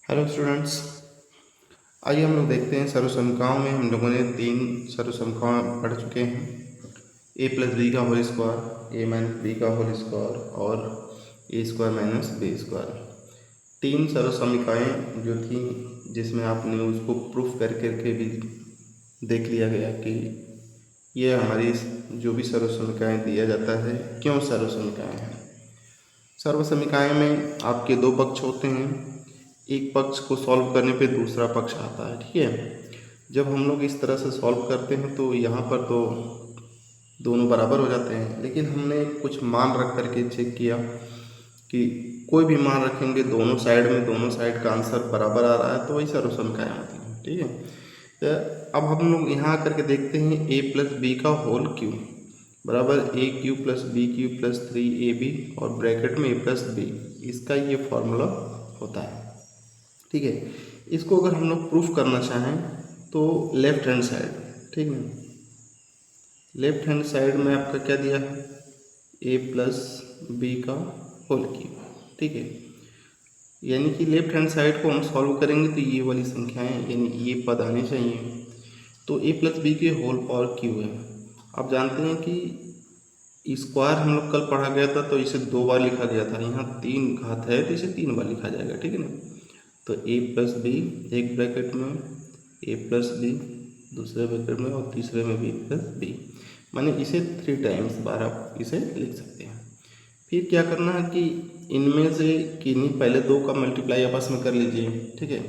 Hello students, आइए हम लोग देखते हैं सर्वसंख्याओं में हम लोगों ने 3 सर्वसंख्याएं पढ़ चुके हैं। ए प्लस बी का होल स्क्वायर, ए माइनस बी का होल स्क्वायर और ए स्क्वायर माइनस बी स्क्वायर। 3 सर्वसमीकाएँ जो थी जिसमें आपने उसको प्रूफ कर करके भी देख लिया गया कि ये हमारी जो भी सर्वसमीकाएँ दिया जाता है क्यों सर्वसमीकाएँ हैं। सर्वसमीकाएँ में आपके 2 पक्ष होते हैं, एक पक्ष को सॉल्व करने पे दूसरा पक्ष आता है। ठीक है, जब हम लोग इस तरह से सॉल्व करते हैं तो यहाँ पर तो दोनों बराबर हो जाते हैं, लेकिन हमने कुछ मान रख करके चेक किया कि कोई भी मान रखेंगे दोनों साइड का आंसर बराबर आ रहा है तो वही सर्वसमीकाएँ होती हैं। ठीक है, तो अब हम लोग यहाँ करके देखते हैं ए प्लस बी का होल क्यूब बराबर a cube plus b cube plus 3ab और ब्रैकेट में ए प्लस बी, इसका ये फॉर्मूला होता है। ठीक है, इसको अगर हम लोग प्रूफ करना चाहें तो लेफ्ट हैंड साइड, ठीक है, लेफ्ट हैंड साइड में आपका क्या दिया है, ए प्लस बी का होल क्यूब। ठीक है, यानी कि लेफ्ट हैंड साइड को हम सॉल्व करेंगे तो ये वाली संख्याएं यानी ये पद आने चाहिए। तो ए प्लस बी के होल पावर क्यूब है। आप जानते हैं कि स्क्वायर हम लोग कल पढ़ा गया था तो इसे 2 बार लिखा गया था, यहाँ 3 घात है तो इसे 3 बार लिखा जाएगा। ठीक है ना, तो ए प्लस बी एक ब्रैकेट में, ए प्लस बी दूसरे ब्रैकेट में और तीसरे में बी प्लस बी, माने इसे 3 टाइम्स बार आप इसे लिख सकते हैं। फिर क्या करना है कि इनमें से किन्हीं पहले 2 का मल्टीप्लाई आपस में कर लीजिए। ठीक है,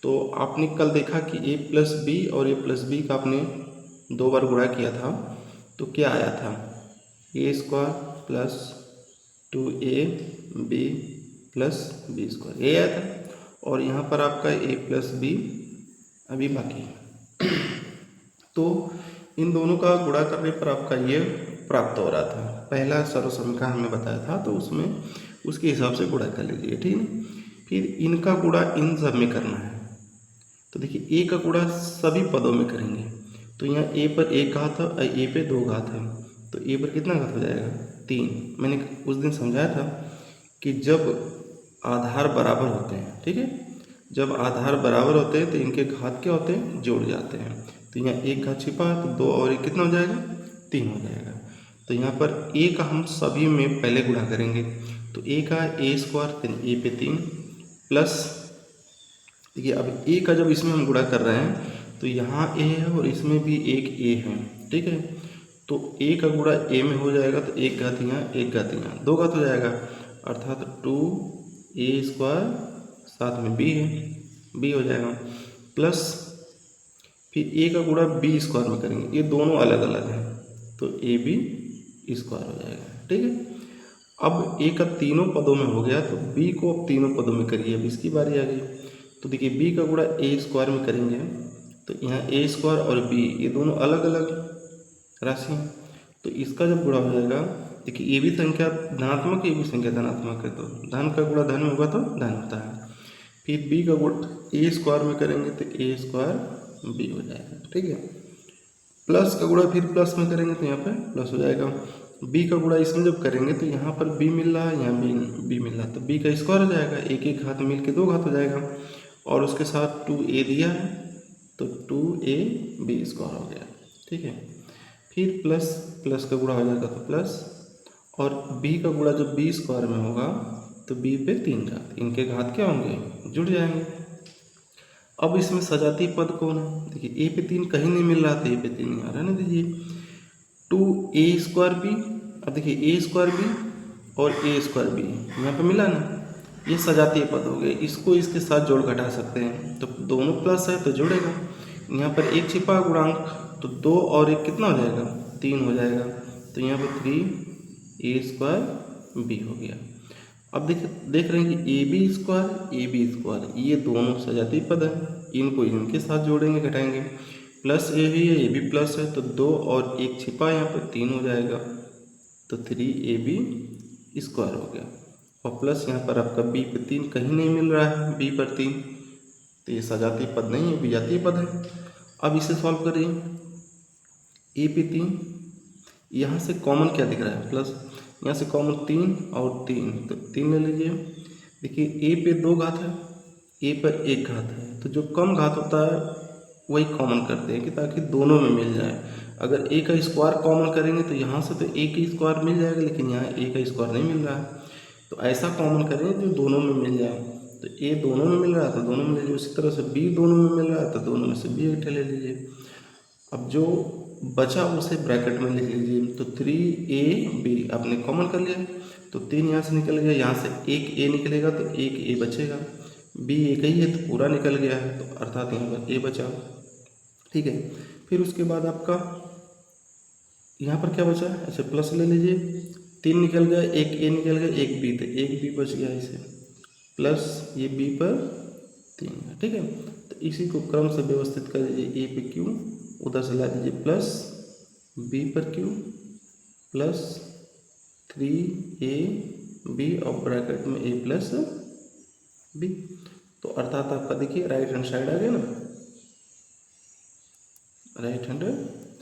तो आपने कल देखा कि ए प्लस बी और ए प्लस बी का आपने 2 बार गुणा किया था तो क्या आया था, a square plus 2a b plus b square, ये आया था। और यहाँ पर आपका ए प्लस बी अभी बाकी है। तो इन दोनों का गुणा करने पर आपका ये प्राप्त हो रहा था। पहला सर्वसमीकरण हमने बताया था तो उसमें उसके हिसाब से गुणा कर लीजिए। ठीक है, फिर इनका गुणा इन सब में करना है। तो देखिए ए का गुणा सभी पदों में करेंगे तो यहाँ ए पर 1 घात है और ए पे 2 घात है, तो ए पर कितना घात हो जाएगा, 3। मैंने उस दिन समझाया था कि जब आधार बराबर होते हैं, ठीक है, जब आधार बराबर होते हैं तो इनके घात क्या होते हैं, जुड़ जाते हैं। तो यहाँ 1 घात छिपा है तो 2 और 1 कितना हो जाएगा, 3 हो जाएगा। तो यहाँ पर ए का हम सभी में पहले गुणा करेंगे तो ए का ए स्क्वायर ए पे 3 प्लस, देखिए अब ए का जब इसमें हम गुणा कर रहे हैं तो यहाँ ए है और इसमें भी एक ए है। ठीक है, तो ए का गुणा ए में हो जाएगा तो 1 घात यहाँ 1 घात यहाँ 2 घात हो जाएगा, अर्थात 2a स्क्वायर, साथ में b है, b हो जाएगा प्लस फिर a का गुणा b स्क्वायर में करेंगे, ये दोनों अलग अलग हैं तो ए बी स्क्वायर हो जाएगा। ठीक है, अब a का तीनों पदों में हो गया तो b को अब तीनों पदों में करिए, अब इसकी बारी आ गई। तो देखिए b का गुणा a स्क्वायर में करेंगे तो यहाँ a स्क्वायर और b ये दोनों अलग अलग राशि हैं, तो इसका जब गुणा हो जाएगा, देखिए ये भी संख्या धनात्मक ये भी संख्या धनात्मक है तो धन का गुणा धन में होगा तो धन होता है। फिर b का गुणा a स्क्वायर में करेंगे तो a स्क्वायर b हो जाएगा। ठीक है, प्लस का गुणा फिर प्लस में करेंगे तो यहाँ पे प्लस हो जाएगा। b का गुणा इसमें जब करेंगे तो यहाँ पर b मिल रहा है, यहाँ b मिल रहा है तो b का स्क्वायर हो जाएगा, एक एक घात मिल के 2 घात हो जाएगा और उसके साथ 2a दिया है तो 2ab स्क्वायर हो गया। ठीक है, फिर प्लस प्लस का गुणा हो जाएगा तो प्लस, और b का गुणा जब b स्क्वायर में होगा तो b पे 3 घात, इनके घात क्या होंगे, जुड़ जाएंगे। अब इसमें सजाती पद कौन है, देखिए a पे 3 कहीं नहीं मिल रहा था, a पे 3 नहीं आ रहा, ना दीजिए 2a स्क्वायर b, अब देखिए a स्क्वायर b और a स्क्वायर b यहाँ पे मिला ना, ये सजातीय पद हो गए, इसको इसके साथ जोड़ घटा सकते हैं तो दोनों प्लस है तो जुड़ेगा। यहाँ पर एक छिपा गुणांक तो 2 और 1 कितना हो जाएगा, 3 हो जाएगा, तो यहाँ पर 3a स्क्वायर b हो गया। अब देखिए देख रहे हैं कि ए बी स्क्वायर ये दोनों सजातीय पद हैं, इनको इनके साथ जोड़ेंगे घटाएंगे, प्लस ए भी है ये भी प्लस है तो 2 और 1 छिपा यहाँ पर 3 हो जाएगा तो 3ab स्क्वायर हो गया। और प्लस यहाँ पर आपका b पे 3 कहीं नहीं मिल रहा है, b पर 3 तो ये सजातीय पद नहीं है, विजातीय पद है। अब इसे सॉल्व करिए, ए पे 3, यहाँ से कॉमन क्या दिख रहा है, प्लस, यहाँ से कॉमन 3 और 3 तो 3 ले लीजिए। देखिए ए पे 2 घात है ए पर एक घात है, तो जो कम घात होता है वही कॉमन करते हैं कि ताकि दोनों में मिल जाए। अगर ए का स्क्वायर कॉमन करेंगे तो यहाँ से तो ए का स्क्वायर मिल जाएगा, लेकिन यहाँ ए का स्क्वायर नहीं मिल रहा है, तो ऐसा कॉमन करें जो दोनों में मिल जाए। तो ए दोनों में मिल रहा है तो दोनों में ले लीजिए, उसी तरह से बी दोनों में मिल रहा है तो दोनों में से बी एक ले लीजिए। अब जो बचा उसे ब्रैकेट में लिख लीजिए। तो 3ab आपने कॉमन कर लिया, तो 3 यहाँ से निकल गया, यहाँ से एक ए निकलेगा तो एक ए बचेगा, बी एक ही है तो पूरा निकल गया है, तो अर्थात यहाँ पर ए बचा। ठीक है, फिर उसके बाद आपका यहाँ पर क्या बचा, अच्छा प्लस ले लीजिए, 3 निकल गया, एक ए निकल गया, एक बी, तो एक बी बच गया इसे, प्लस ये बी पर 3। ठीक है, तो इसी को क्रम से व्यवस्थित कर दीजिए, ए पे क्यू, उधर से ला दीजिए प्लस बी पर क्यू, प्लस 3ab और ब्रैकेट में ए प्लस बी। तो अर्थात आपका देखिए राइट हैंड साइड आ गया ना, राइट हैंड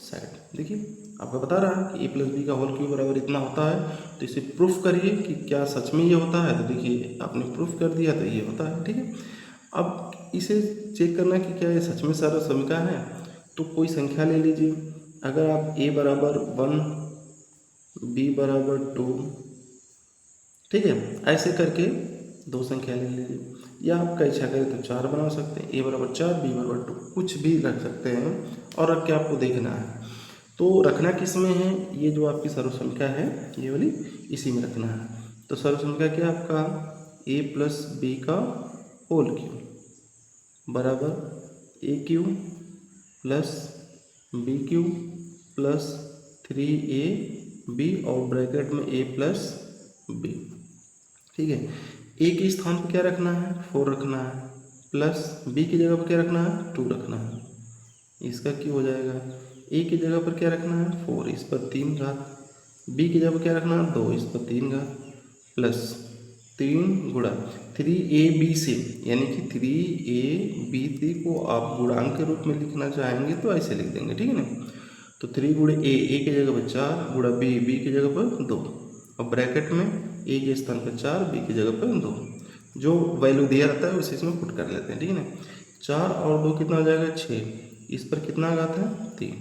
साइड देखिए आपका बता रहा है कि ए प्लस बी का होल क्यूब बराबर इतना होता है। तो इसे प्रूफ करिए कि क्या सच में ये होता है, तो देखिए आपने प्रूफ कर दिया तो ये होता है। ठीक है, अब इसे चेक करना कि क्या ये सच में सर्वसमिका है, तो कोई संख्या ले लीजिए। अगर आप a बराबर 1 b बराबर 2, ठीक है, ऐसे करके दो संख्या ले लीजिए, या आपका इच्छा करें तो 4 बना सकते हैं, a बराबर 4 b बराबर 2, कुछ भी रख सकते हैं। और अब क्या आपको देखना है, तो रखना किस में है, ये जो आपकी सर्वसंख्या है ये वाली इसी में रखना है। तो सर्वसंख्या क्या आपका a प्लस बी का होल क्यूब बराबर a cube plus b cube plus 3ab और ब्रैकेट में a प्लस बी। ठीक है, ए के स्थान पर क्या रखना है, 4 रखना है, प्लस बी की जगह पर क्या रखना है, 2 रखना है। इसका क्यों हो जाएगा, ए की जगह पर क्या रखना है 4, इस पर 3 घात, बी की जगह पर क्या रखना है 2, इस पर 3 घात, प्लस 3 गुणा 3ab से, यानी कि 3ab को आप गुणांक के रूप में लिखना चाहेंगे तो ऐसे लिख देंगे। ठीक है ना, तो 3 गुणे ए की जगह पर 4, गुणा बी की जगह पर 2, और ब्रैकेट में ए के स्थान पर 4, बी की जगह पर 2, जो वैल्यू दिया रहता है उसे इसमें पुट कर लेते हैं। ठीक है ना, 4 और 2 कितना हो जाएगा 6, इस पर कितना घात है 3,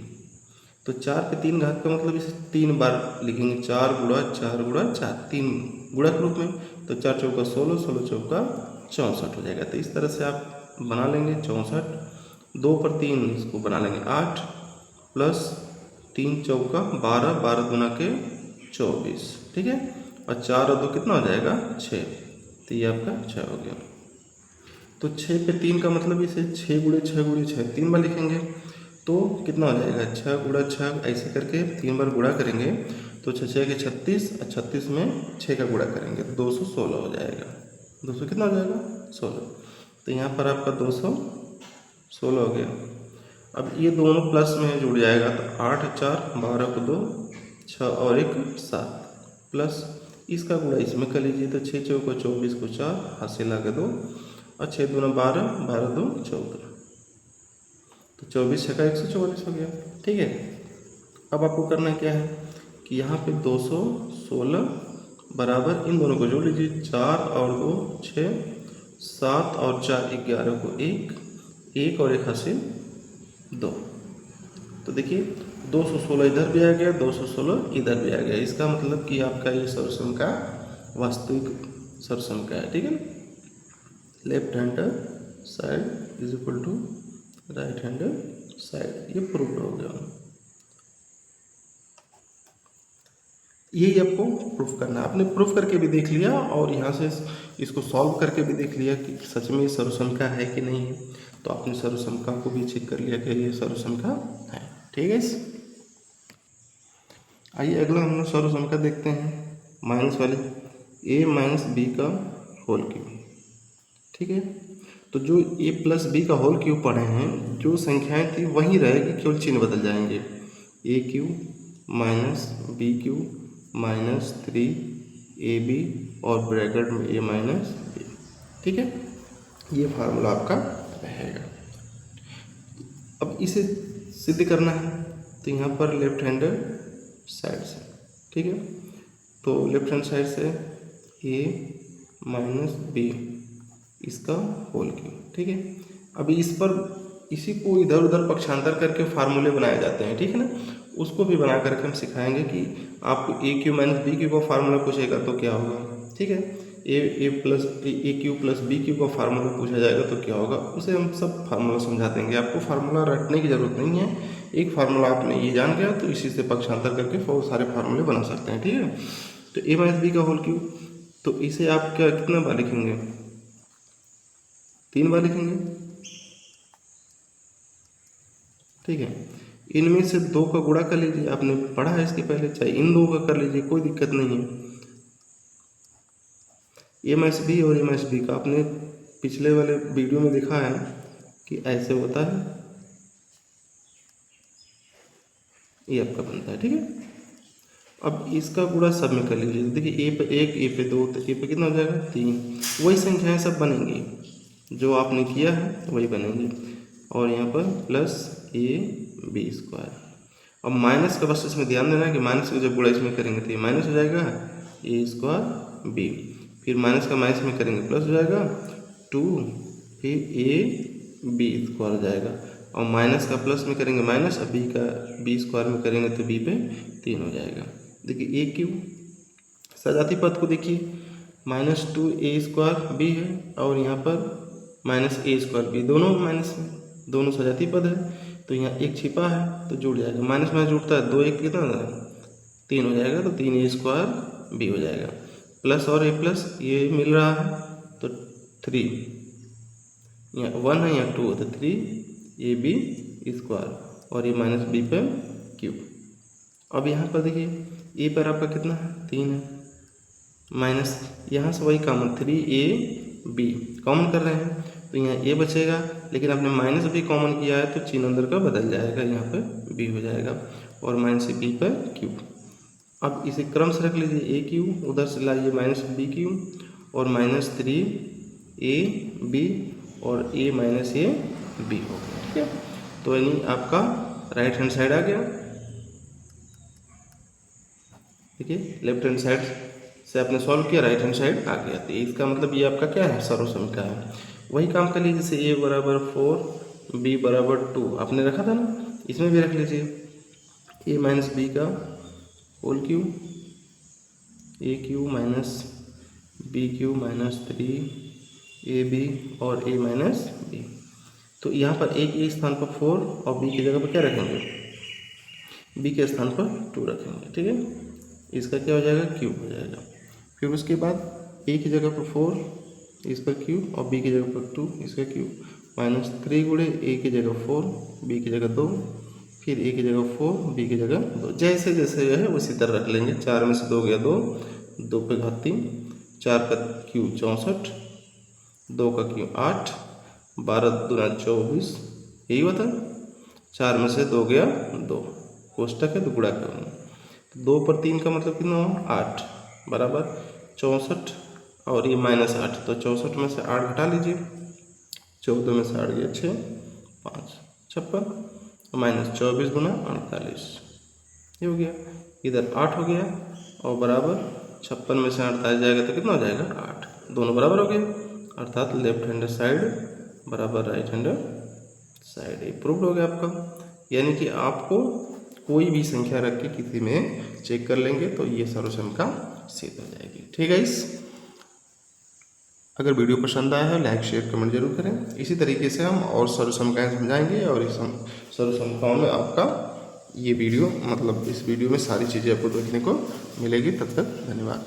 तो 4 पे 3 घात का मतलब इसे 3 बार लिखेंगे, 4 गुणा 4 गुणा 4, 3 गुणा के रूप में, तो 4 चौका 16, 16 चौका 64 हो जाएगा। तो इस तरह से आप बना लेंगे 64, 2 पर 3 इसको बना लेंगे 8, प्लस 3 चौका 12, 12 गुना के 24। ठीक है, और 4 और 2 कितना हो जाएगा 6, तो ये आपका 6 हो गया। तो 6 पे 3 का मतलब इसे 6 गुणे 6 गुणे 6 3 बार लिखेंगे, तो कितना हो जाएगा 6 गुणा 6, ऐसे करके 3 बार गुणा करेंगे तो 6 6 के 36, और 36 में 6 का गुणा करेंगे तो 216 हो जाएगा। 200 कितना हो जाएगा 16, तो यहाँ पर आपका 216 हो गया। अब ये दोनों प्लस में जुड़ जाएगा, तो 8 4 12 को 2, 6 और 1 7, प्लस इसका गुणा इसमें कर लीजिए, तो 6 चौका 24 को 4, हाथ से ला के 2, और 6 दूना 12, 12 2 14, तो 24 छक्का 144 हो गया। ठीक है, अब आपको करना क्या है कि यहाँ पे 216 बराबर इन दोनों को जोड़ लीजिए, 4 और 2 6, 7 और 4 11 को 1, 1 और 1 हासिल 2, तो देखिए 216 इधर भी आ गया, 216 इधर भी आ गया। इसका मतलब कि आपका ये सर्वसंख्या वास्तविक सर्वसंख्या है। ठीक है, left hand side is equal to right hand side, ये प्रूफ हो गया। यही आपको प्रूफ करना है, आपने प्रूफ करके भी देख लिया और यहाँ से इसको सॉल्व करके भी देख लिया कि सच में सर्वसंख्या है कि नहीं है, तो आपने सर्वसंख्या को भी चेक कर लिया कि ये सर्वसंख्या है। ठीक है, आइए अगला हम लोग सर्वसंख्या देखते हैं, माइनस वाली, a माइनस बी का होल क्यूब। ठीक है, तो जो a प्लस बी का होल क्यूब पढ़े हैं, जो संख्याएं थी वही रहेगी, केवल चिन्ह बदल जाएंगे, a cube minus b cube minus 3ab और ब्रैकेट में a माइनस बी। ठीक है, ये फार्मूला आपका रहेगा। अब इसे सिद्ध करना है, तो यहाँ पर लेफ्ट हैंड साइड से, ठीक है, तो लेफ्ट हैंड साइड से a माइनस बी इसका होल क्यूब। ठीक है, अभी इसी को इधर उधर पक्षांतर करके फार्मूले बनाए जाते हैं। ठीक है ना, उसको भी बना करके हम सिखाएंगे कि आपको ए क्यू माइनस बी क्यू का फार्मूला पूछेगा तो क्या होगा। ठीक है, ए क्यू प्लस बी क्यू का फार्मूला पूछा जाएगा तो क्या होगा, उसे हम सब फार्मूला समझा देंगे। आपको फार्मूला रटने की जरूरत नहीं है, एक फार्मूला आपने ये जान गया तो इसी से पक्षांतर करके बहुत सारे फार्मूले बना सकते हैं। ठीक है, तो ए माइनस बी का होल क्यूब, तो इसे आप क्या कितना बार लिखेंगे, 3 बार लिखेंगे। ठीक है, इनमें से 2 का गुणा कर लीजिए, आपने पढ़ा है इसके पहले, चाहे इन 2 का कर लीजिए, कोई दिक्कत नहीं है। ए माइनस बी और ए माइनस बी का आपने पिछले वाले वीडियो में देखा है कि ऐसे होता है, ये आपका बनता है। ठीक है, अब इसका गुणा सब में कर लीजिए। देखिए ए पे 1, ए पे 2, तो ए पे कितना हो जाएगा 3। वही संख्याएं सब बनेंगी, जो आपने किया है वही बनेंगे। और यहाँ पर प्लस ए बी स्क्वायर। अब माइनस का बस इसमें ध्यान देना है कि माइनस का जब गुणा इसमें करेंगे तो ये माइनस हो जाएगा ए स्क्वायर बी, फिर माइनस का माइनस में करेंगे प्लस हो जाएगा 2, फिर ए बी स्क्वायर हो जाएगा। और माइनस का प्लस में करेंगे माइनस, और बी का बी स्क्वायर में करेंगे तो बी पे 3 हो जाएगा। देखिए ए क्यू सजाती पद को देखिए, -2 ए स्क्वायर बी है और यहाँ पर माइनस ए स्क्वायर बी, दोनों माइनस में, दोनों सजाती पद है, तो यहाँ एक छिपा है तो जुड़ जाएगा। माइनस में जुड़ता है, 2 1 कितना हो जाएगा 3 हो जाएगा, तो 3 ए स्क्वायर बी हो जाएगा। प्लस और ए प्लस ये मिल रहा है तो 3, यहाँ 1 है यहाँ 2 तो 3 ए बी स्क्वायर और ये माइनस बी पे क्यूब। अब यहाँ पर देखिए ए पर आपका कितना है 3 है, माइनस यहाँ से वही कॉमन 3 ए बी कॉमन कर रहे हैं तो यहाँ ए बचेगा, लेकिन आपने माइनस भी कॉमन किया है तो चिन्ह अंदर का बदल जाएगा, यहाँ पे बी हो जाएगा और माइनस बी पर क्यूब। अब इसे क्रम से रख लीजिए, ए क्यू उधर से लाइए माइनस बी क्यू और -3 ए बी और ए माइनस ए बी हो गया। ठीक है, तो यानी आपका राइट हैंड साइड आ गया। देखिए लेफ्ट हैंड साइड से आपने सॉल्व किया, राइट हैंड साइड आ गया, तो इसका मतलब ये आपका क्या है सर्वसमीका है। वही काम कर लीजिए, जैसे ए बराबर 4 बी बराबर 2 आपने रखा था ना, इसमें भी रख लीजिए ए माइनस बी का whole cube, a cube minus b cube -3 a b और ए माइनस बी। तो यहाँ पर ए के स्थान पर 4 और बी की जगह पर क्या रखेंगे, बी के स्थान पर 2 रखेंगे। ठीक है, इसका क्या हो जाएगा क्यूब हो जाएगा। फिर उसके बाद ए की जगह पर 4 इस पर क्यूब और बी की जगह पर 2 इसका क्यूब, -3 गुणे ए की जगह 4 बी की जगह 2, फिर ए की जगह 4 बी की जगह 2, जैसे जैसे जो है उसी तरह रख लेंगे। 4 में से 2 गया 2, 2 पे घात 3, 4 का क्यूब 64, 2 का क्यूब 8, 12 दूना 24, यही होता है। 4 में से 2 गया 2, कोष्टक है तो गुणा करेंगे, 2 पर 3 का मतलब कितना हुआ 8 बराबर 64 और ये -8, तो 64 में से 8 घटा लीजिए, 14 में से 8 गया 6 5 56 -24 गुना 48, ये हो गया। इधर 8 हो गया और बराबर 56 में से 48 जाएगा तो कितना हो जाएगा 8, दोनों बराबर हो गए, अर्थात लेफ्ट हैंड साइड बराबर राइट हैंड साइड। ये प्रूव्ड हो गया आपका। यानी कि आपको कोई भी संख्या रख के किसी में चेक कर लेंगे तो ये सर्वसमीका सिद्ध हो जाएगी। ठीक है, अगर वीडियो पसंद आया है लाइक शेयर कमेंट जरूर करें। इसी तरीके से हम और सर्वसमीकाएं समझाएंगे और इस सर्वसमीकाओं में आपका ये वीडियो मतलब इस वीडियो में सारी चीज़ें आपको देखने को मिलेगी। तब तक धन्यवाद।